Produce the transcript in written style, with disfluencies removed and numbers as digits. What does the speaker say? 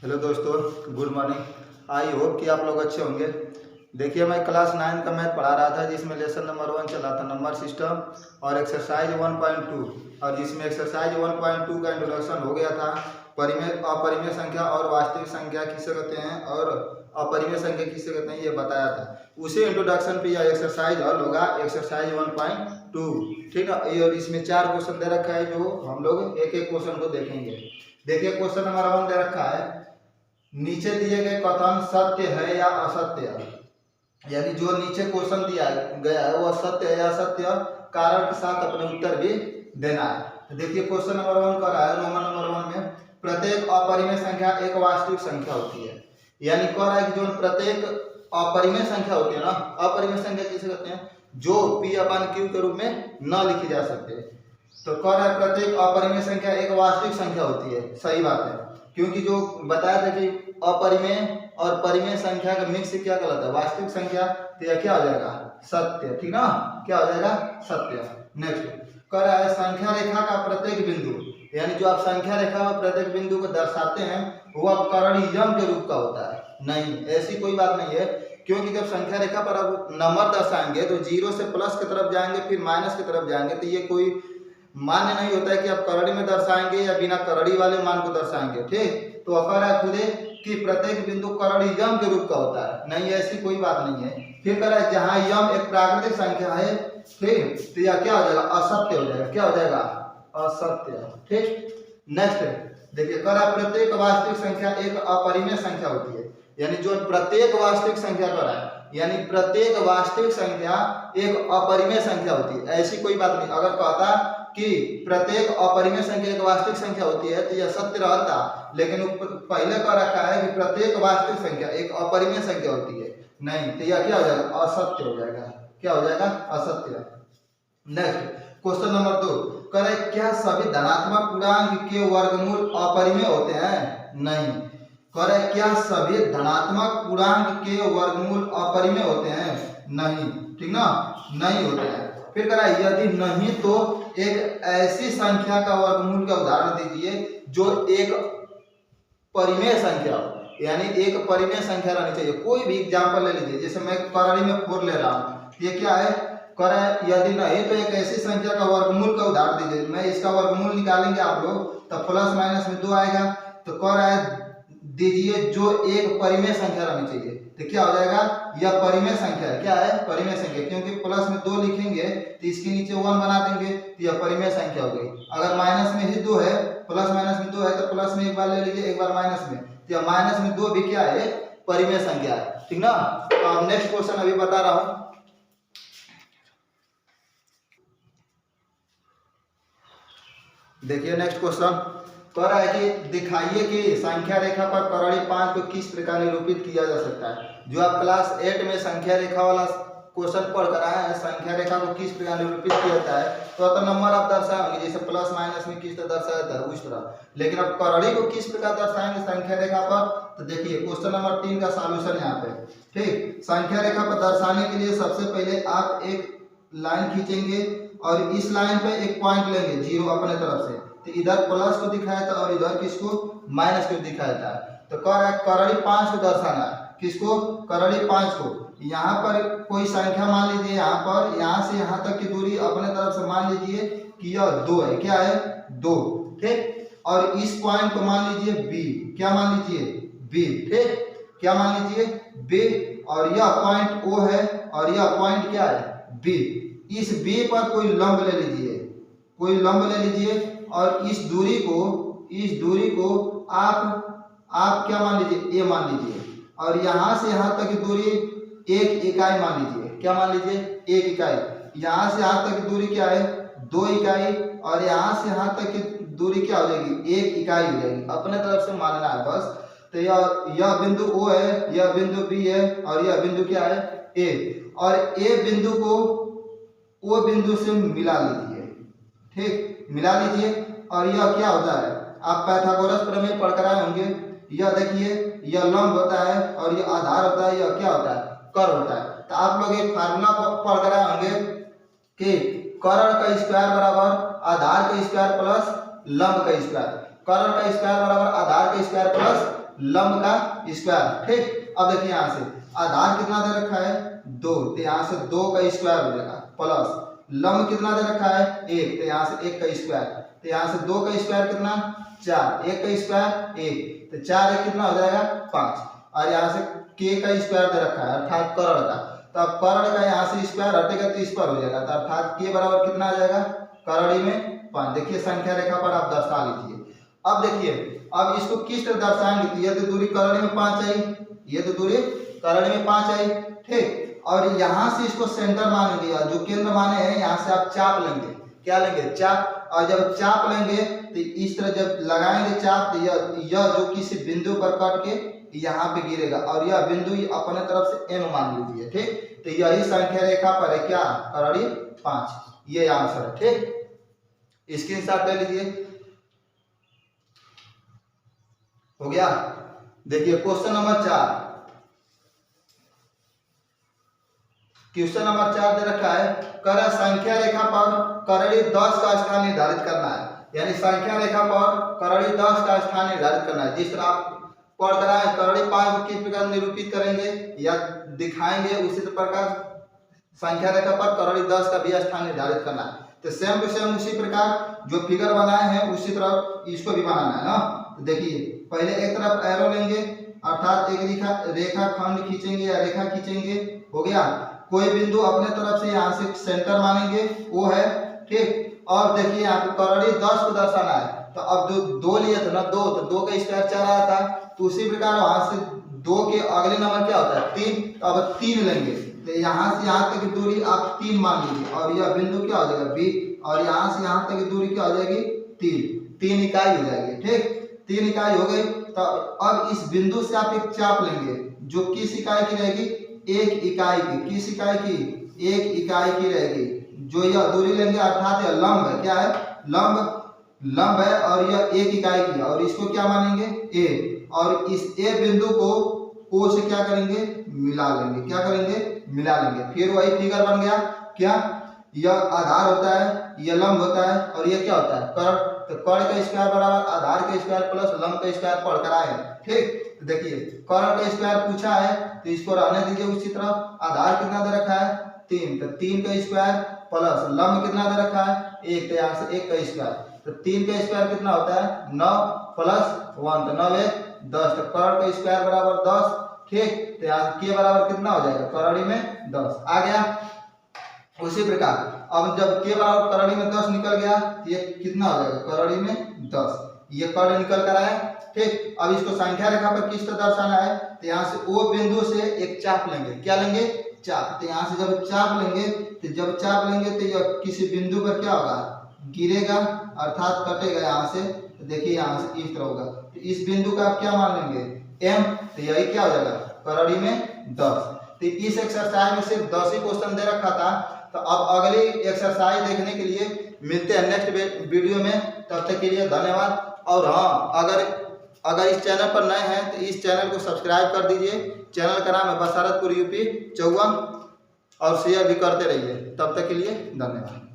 Hello दोस्तों, good morning. I hope कि आप लोग अच्छे होंगे। देखिए, मैं क्लास 9 का मैथ पढ़ा रहा था जिसमें लेसन नंबर 1 चला था नंबर सिस्टम और एक्सरसाइज 1.2, और जिसमें एक्सरसाइज 1.2 का इंट्रोडक्शन हो गया था। परिमेय अपरिमेय संख्या और वास्तविक संख्या किसे कहते हैं और अपरिमेय संख्या किसे कहते हैं ये बताया था। उसी इंट्रोडक्शन पे यह एक्सरसाइज हल होगा, एक्सरसाइज 1.2। ठीक है, और इसमें 4 क्वेश्चन दे रखा है जो हम लोग एक एक क्वेश्चन को देखेंगे। देखिए, क्वेश्चन नंबर 1 दे रखा है, नीचे दिए गए कथन सत्य है या असत्य है। यानी जो नीचे क्वेश्चन दिया गया है वह सत्य है या असत्य, कारण के साथ अपने उत्तर भी देना है। तो देखिए, क्वेश्चन नंबर 1 कर रहा है, रोमन नंबर 1 में प्रत्येक अपरिमेय संख्या एक वास्तविक संख्या होती है। यानी कह रहा है कि जो प्रत्येक अपरिमेय संख्या होती है ना, अपरिमेय संख्या किसे कहते हैं, जो P/Q के रूप में न लिखी जा सकते। तो कह रहा है प्रत्येक अपरिमेय संख्या एक वास्तविक संख्या होती है। सही बात है, क्योंकि जो बताया था कि अपरिमेय और परिमेय संख्या का मिक्स क्या गलत है, वास्तविक संख्या। तो यह क्या हो जाएगा, सत्य। ठीक ना, क्या हो जाएगा, सत्य। नेक्स्ट कह रहा है संख्या रेखा का प्रत्येक बिंदु, यानी जो आप संख्या रेखा में प्रत्येक बिंदु को दर्शाते हैं वह करणीयम के रूप का होता है। नहीं, ऐसी कोई बात नहीं है, क्योंकि जब संख्या रेखा पर आप नंबर दर्शाएंगे तो 0 से प्लस की तरफ जाएंगे फिर माइनस की तरफ जाएंगे, तो ये कोई मान्य नहीं होता है कि आप करड़ी में दर्शाएंगे या बिना करड़ी वाले मान को दर्शाएंगे। ठीक, तो अकर है खुदे कि प्रत्येक बिंदु करड़ी यम के रूप का होता है। नहीं, ऐसी कोई बात नहीं है। फिर कह रहा है जहां यम एक प्राकृतिक संख्या है, ठीक, तो यह क्या हो जाएगा, असत्य हो जाएगा। क्या हो जाएगा, असत्य। ठीक, नेक्स्ट देखिए, कह रहा है प्रत्येक वास्तविक संख्या एक अपरिमेय संख्या होती है। यानी जो प्रत्येक वास्तविक संख्या कर रहा है, यानी प्रत्येक वास्तविक संख्या एक अपरिमेय संख्या होती है। ऐसी कोई बात नहीं। अगर कहता कि प्रत्येक अपरिमेय संख्या एक वास्तविक संख्या होती है तो यह सत्य रहता, लेकिन पहले कह रखा है कि प्रत्येक वास्तविक संख्या एक अपरिमेय संख्या होती है। नहीं, तो यह क्या हो जाएगा, असत्य हो जाएगा। क्या हो जाएगा, असत्य। नेक्स्ट क्वेश्चन नंबर 2 करे, क्या सभी धनात्मक पूर्णांक के वर्गमूल अपरिमेय होते हैं। नहीं, करे क्या सभी धनात्मक पूर्णांक के वर्गमूल अपरिमेय होते हैं। नहीं, ठीक ना, नहीं होते हैं। फिर कह रहा है यदि नहीं तो एक ऐसी संख्या का वर्गमूल का उदाहरण दीजिए जो एक परिमेय संख्या हो। यानी एक परिमेय संख्या रहनी चाहिए। कोई भी एग्जांपल ले लीजिए, जैसे मैं करड़ी में 4 ले रहा हूँ, ये क्या है, कह रहा है यदि नहीं तो एक ऐसी संख्या का वर्गमूल का उदाहरण दीजिए। मैं इसका वर्गमूल निकालेंगे आप लोग, तो प्लस माइनस में 2 आएगा। तो कह रहा है दीजिए जो एक परिमेय संख्या रहनी चाहिए। तो क्या हो जाएगा, यह परिमेय संख्या है। क्या है, परिमेय संख्या, क्योंकि प्लस में 2 लिखेंगे तो इसके नीचे 1 बना देंगे, तो यह परिमेय संख्या हो गई। अगर माइनस में ही 2 है, प्लस माइनस में 2 है, तो प्लस में एक बार ले लीजिए, एक बार माइनस में, तो माइनस में 2 भी क्या है, परिमेय संख्या है। ठीक ना। तो अब नेक्स्ट क्वेश्चन अभी बता रहा हूं। देखिए, नेक्स्ट क्वेश्चन कह रहा है कि दिखाइए कि संख्या रेखा पर करड़ी 5 को किस प्रकार निरूपित किया जा सकता है। जो आप क्लास 8 में संख्या रेखा वाला क्वेश्चन पढ़ कर आए हैं, संख्या रेखा को किस प्रकार निरूपित किया जाता है, तो नंबर आप दर्शाएंगे, जैसे प्लस माइनस में किस तरह दर्शाया जाता है उस तरह। लेकिन अब करड़ी को किस प्रकार दर्शाएंगे संख्या रेखा पर, तो देखिए क्वेश्चन नंबर 3 का सॉल्यूशन यहाँ पे। ठीक, संख्या रेखा पर दर्शाने के लिए सबसे पहले आप एक लाइन खींचेंगे और इस लाइन पे एक पॉइंट लेंगे 0 अपने तरफ से, तो इधर प्लस को दिखाया था और इधर किसको, माइनस को दिखाया था। तो कह रहा है करड़ी 5 को दर्शाना है, किसको, करड़ी 5 को। यहाँ पर कोई संख्या मान लीजिए, यहाँ पर यहाँ से यहाँ तक की दूरी अपने तरफ से मान लीजिए कि यह 2 है। क्या है, 2। ठीक, और इस पॉइंट को मान लीजिए बी। क्या मान लीजिए, बी। ठीक, क्या मान लीजिए, बी। और यह पॉइंट ओ है और यह पॉइंट क्या है, बी। इस बी पर कोई लंब ले लीजिए, कोई लंब ले लीजिए, और इस दूरी को आप क्या मान लीजिए, ए मान लीजिए। और यहाँ से यहाँ तक की दूरी 1 इकाई मान लीजिए। क्या मान लीजिए, 1 इकाई। यहाँ से यहाँ तक की दूरी क्या है, 2 इकाई। और यहाँ से यहाँ तक की दूरी क्या हो जाएगी, 1 इकाई हो जाएगी। अपने तरफ से मानना है बस। तो यह बिंदु ओ है, यह बिंदु बी है, और यह बिंदु क्या है, ए। और ए बिंदु को ओ बिंदु से मिला लीजिए। ठीक, मिला लीजिए। और यह क्या होता है, आप पाइथागोरस प्रमेय पढ़कर आए होंगे। यह देखिए, यह लंब होता है और यह आधार होता है, यह क्या होता है, कर होता है। तो आप लोग एक फार्मूला पढ़कर आए होंगे कि कर्ण का स्क्वायर बराबर आधार का स्क्वायर प्लस लंब का स्क्वायर। कर्ण का स्क्वायर बराबर आधार का स्क्वायर प्लस लंब का स्क्वायर। ठीक, अब देखिए यहाँ से आधार कितना दे रखा है 2, तो यहाँ से 2 का स्क्वायर हो जाएगा, प्लस लंब कितना दे रखा है 1, तो यहाँ से 1 का स्क्वायर, तो यहाँ से 2 का स्क्वायर कितना 4, 1 का स्क्वायर 1, तो 4 1 कितना हो जाएगा 5, और यहाँ से k का स्क्वायर दे रखा है अर्थात कर्ण का, तो अब कर्ण का यहाँ से स्क्वायर हटेगा तो स्क्वायर हो जाएगा, तो अर्थात k बराबर कितना आ जाएगा करड़ी में 5। देखिए संख्या रेखा पर आप दर्शा लीजिए। अब देखिए अब इसको किस तरह दर्शाएंगे, तो ये तो दूरी करड़ी में 5 आई, ये तो दूरी करड़ी में 5 आई। ठीक, और यहाँ से इसको सेंटर मानेंगे, जो केंद्र माने हैं यहाँ से आप चाप लेंगे, क्या लेंगे चाप, और जब चाप लेंगे तो इस तरह जब लगाएंगे चाप, तो यह जो किसी बिंदु पर कट के यहाँ पे गिरेगा, और यह बिंदु अपने तरफ से m मान लीजिए। ठीक, तो यही संख्या रेखा पर है क्या करड़ी 5, ये आंसर है। ठीक, स्क्रीनशॉट ले लीजिए, हो गया। देखिए क्वेश्चन नंबर 4, क्वेश्चन नंबर 4 दे रखा है कर संख्या रेखा पर करड़ी 10 का स्थान निर्धारित करना है, यानी संख्या रेखा पर करड़ी 10 का स्थान निर्धारित करना है। जिस तरह आप पढ़ कर आए करड़ी 5 को किस प्रकार निरूपित करेंगे या दिखाएंगे, उसी प्रकार संख्या रेखा पर करड़ी 10 का भी स्थान निर्धारित करना है। तो सेम टू सेम उसी प्रकार जो फिगर बनाए हैं उसी तरह इसको भी बनाना है ना। तो देखिए पहले एक तरफ एरो लेंगे, अर्थात एक रेखा खंड खींचेंगे या रेखा खींचेंगे, हो गया। कोई बिंदु अपने तरफ से यहाँ से सेंटर मानेंगे, वो है। ठीक, और देखिए यहाँ पे करड़ी 10 को दर्शाना है, तो अब जो 2 लिए थे ना 2, तो 2 का स्क्वायर 4 आया था, तो उसी प्रकार वहां से 2 के अगले नंबर क्या होता है 3, तो अब 3 लेंगे, तो यहाँ से यहाँ तक की दूरी आप 3 मान लीजिए, और यह बिंदु क्या हो जाएगा B, और यहाँ से यहाँ तक की दूरी क्या हो जाएगी 3 इकाई हो जाएगी। ठीक, 3 इकाई हो गई। तो अब इस बिंदु से आप एक चाप लेंगे जो किस इकाई की रहेगी 1 इकाई की, किस इकाई की 1 इकाई की रहेगी, जो यह दूरी लेंगे अर्थात यह लंब है, क्या है लंब है, और यह 1 इकाई की, और इसको क्या मानेंगे A, और इस A बिंदु को O से क्या करेंगे मिला लेंगे, क्या करेंगे मिला लेंगे। फिर वही फिगर बन गया, क्या यह आधार होता है, यह लंब होता है, और यह क्या होता है कर्ण। तो कर्ण का स्क्वायर बराबर आधार का स्क्वायर प्लस लंब का स्क्वायर पढ़कर आए। ठीक, तो देखिए कर्ण का स्क्वायर पूछा है तो इसको रहने दीजिए उसी तरह। आधार कितना दे रखा है 3, तो 3 का स्क्वायर प्लस लंब कितना दे रखा है 1, तो यहाँ से 1 का स्क्वायर, तो 3 का स्क्वायर कितना होता है 9 प्लस 1, तो 9 1 10, तो कर्ण का स्क्वायर बराबर 10। ठीक, तो यहाँ के बराबर कितना हो जाएगा करड़ी में 10 आ गया। उसी प्रकार अब जब के बराबर करड़ी में 10 निकल गया तो ये कितना हो जाएगा करड़ी में 10, ये कर्ण निकल कर आया। ठीक, अब इसको संख्या रेखा पर किस तरह दर्शाना है, तो यहाँ से O बिंदु से एक चाप लेंगे, क्या लेंगे चाप, तो यहाँ से जब चाप लेंगे तो यह किसी बिंदु पर क्या होगा गिरेगा, अर्थात कटेगा यहाँ से। तो देखिए यहाँ से इस तरह होगा, तो इस बिंदु का आप क्या मान लेंगे M, तो यही क्या हो जाएगा करड़ी में 10। तो इस एक्सरसाइज में सिर्फ 10 ही क्वेश्चन दे रखा था। तो अब अगली एक्सरसाइज देखने के लिए मिलते हैं नेक्स्ट वीडियो में, तब तक के लिए धन्यवाद। और हाँ, अगर इस चैनल पर नए हैं तो इस चैनल को सब्सक्राइब कर दीजिए। चैनल का नाम है बसारतपुर UP 54, और शेयर भी करते रहिए। तब तक के लिए धन्यवाद।